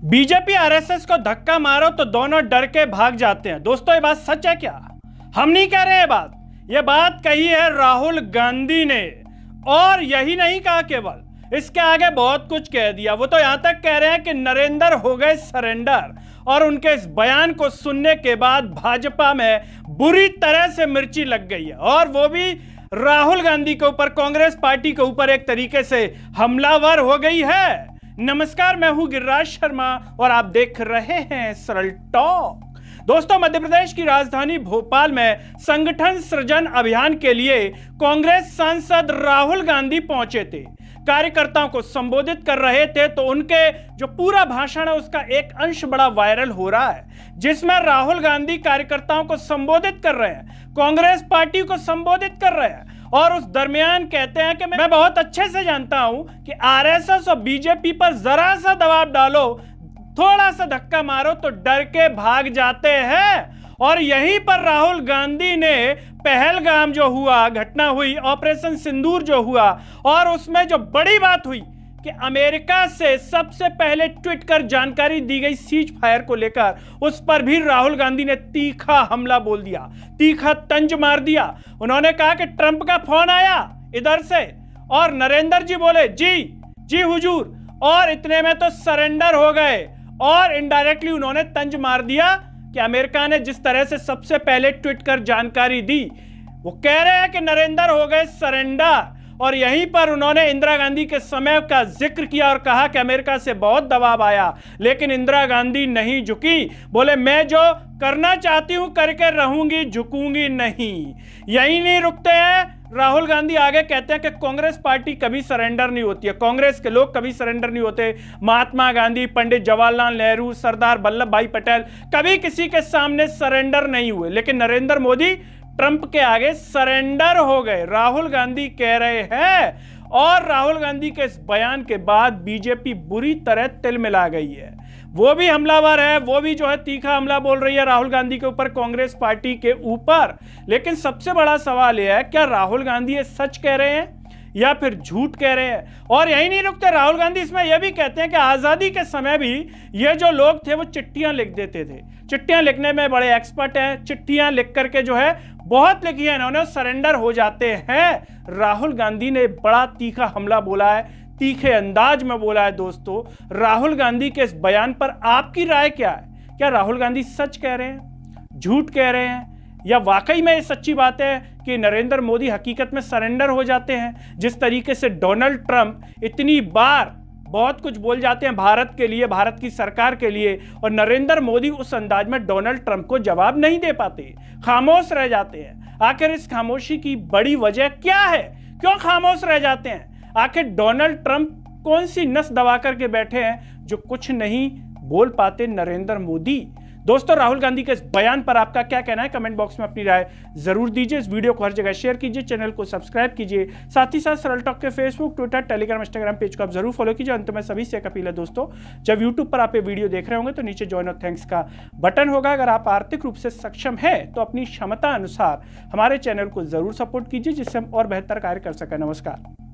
BJP RSS को धक्का मारो तो दोनों डर के भाग जाते हैं। दोस्तों ये बात सच है क्या? हम नहीं कह रहे हैं ये बात कही है राहुल गांधी ने। और यही नहीं कहा, केवल इसके आगे बहुत कुछ कह दिया। वो तो यहां तक कह रहे हैं कि नरेंद्र हो गए सरेंडर। और उनके इस बयान को सुनने के बाद भाजपा में बुरी तरह से मिर्ची लग गई है, और वो भी राहुल गांधी के ऊपर, कांग्रेस पार्टी के ऊपर एक तरीके से हमलावर हो गई है। नमस्कार, मैं हूं गिरिराज शर्मा और आप देख रहे हैं सरल टॉक। दोस्तों, मध्य प्रदेश की राजधानी भोपाल में संगठन सृजन अभियान के लिए कांग्रेस सांसद राहुल गांधी पहुंचे थे। कार्यकर्ताओं को संबोधित कर रहे थे तो उनके जो पूरा भाषण है उसका एक अंश बड़ा वायरल हो रहा है, जिसमें राहुल गांधी कार्यकर्ताओं को संबोधित कर रहे हैं, कांग्रेस पार्टी को संबोधित कर रहे हैं, और उस दरमियान कहते हैं कि मैं बहुत अच्छे से जानता हूं कि आरएसएस और बीजेपी पर जरा सा दबाव डालो, थोड़ा सा धक्का मारो तो डर के भाग जाते हैं। और यहीं पर राहुल गांधी ने पहलगाम जो हुआ, घटना हुई, ऑपरेशन सिंदूर जो हुआ, और उसमें जो बड़ी बात हुई कि अमेरिका से सबसे पहले ट्वीट कर जानकारी दी गई सीज फायर को लेकर, उस पर भी राहुल गांधी ने तीखा हमला बोल दिया, तीखा तंज मार दिया। उन्होंने कहा कि ट्रंप का फोन आया इधर से और नरेंद्र जी बोले जी हुजूर, और इतने में तो सरेंडर हो गए। और इनडायरेक्टली उन्होंने तंज मार दिया कि अमेरिका ने जिस तरह से सबसे पहले ट्वीट कर जानकारी दी, वो कह रहे हैं कि नरेंद्र हो गए सरेंडर। और यहीं पर उन्होंने इंदिरा गांधी के समय का जिक्र किया और कहा कि अमेरिका से बहुत दबाव आया, लेकिन इंदिरा गांधी नहीं झुकी। बोले मैं जो करना चाहती हूं करके रहूंगी, झुकूंगी नहीं। यही नहीं रुकते हैं, राहुल गांधी आगे कहते हैं कि कांग्रेस पार्टी कभी सरेंडर नहीं होती है, कांग्रेस के लोग कभी सरेंडर नहीं होते। महात्मा गांधी, पंडित जवाहरलाल नेहरू, सरदार वल्लभ भाई पटेल कभी किसी के सामने सरेंडर नहीं हुए, लेकिन नरेंद्र मोदी ट्रंप के आगे सरेंडर हो गए, राहुल गांधी कह रहे हैं। और राहुल गांधी के इस बयान के बाद बीजेपी बुरी तरह तिलमिला गई है। वो भी हमलावर है, वो भी जो है तीखा हमला बोल रही है राहुल गांधी के ऊपर, कांग्रेस पार्टी के ऊपर। लेकिन सबसे बड़ा सवाल यह है, क्या राहुल गांधी ये सच कह रहे हैं या फिर झूठ कह रहे हैं? और यही नहीं रुकते, राहुल गांधी इसमें यह भी कहते हैं कि आजादी के समय भी ये जो लोग थे वो चिट्ठियां लिख देते थे, चिट्ठियां लिखने में बड़े एक्सपर्ट हैं, चिट्ठियां लिख करके जो है बहुत लिखी है इन्होंने, सरेंडर हो जाते हैं। राहुल गांधी ने बड़ा तीखा हमला बोला है, तीखे अंदाज में बोला है। दोस्तों, राहुल गांधी के इस बयान पर आपकी राय क्या है? क्या राहुल गांधी सच कह रहे हैं, झूठ कह रहे हैं, या वाकई में ये सच्ची बात है कि नरेंद्र मोदी हकीकत में सरेंडर हो जाते हैं? जिस तरीके से डोनाल्ड ट्रंप इतनी बार बहुत कुछ बोल जाते हैं भारत के लिए, भारत की सरकार के लिए, और नरेंद्र मोदी उस अंदाज में डोनाल्ड ट्रंप को जवाब नहीं दे पाते, खामोश रह जाते हैं। आखिर इस खामोशी की बड़ी वजह क्या है? क्यों खामोश रह जाते हैं? आखिर डोनाल्ड ट्रंप कौन सी नस दबा करके बैठे हैं जो कुछ नहीं बोल पाते नरेंद्र मोदी? दोस्तों, राहुल गांधी के इस बयान पर आपका क्या कहना है? कमेंट बॉक्स में अपनी राय जरूर दीजिए। इस वीडियो को हर जगह शेयर कीजिए, चैनल को सब्सक्राइब कीजिए, साथ ही साथ सरल टॉक के Facebook, Twitter, Telegram, Instagram page को आप जरूर फॉलो कीजिए। अंत में सभी से एक अपील है दोस्तों, जब यूट्यूब पर आप ये वीडियो देख रहे होंगे तो नीचे ज्वाइन और थैंक्स का बटन होगा। अगर आप आर्थिक रूप से सक्षम है तो अपनी क्षमता अनुसार हमारे चैनल को जरूर सपोर्ट कीजिए, जिससे हम और बेहतर कार्य कर सकें। नमस्कार।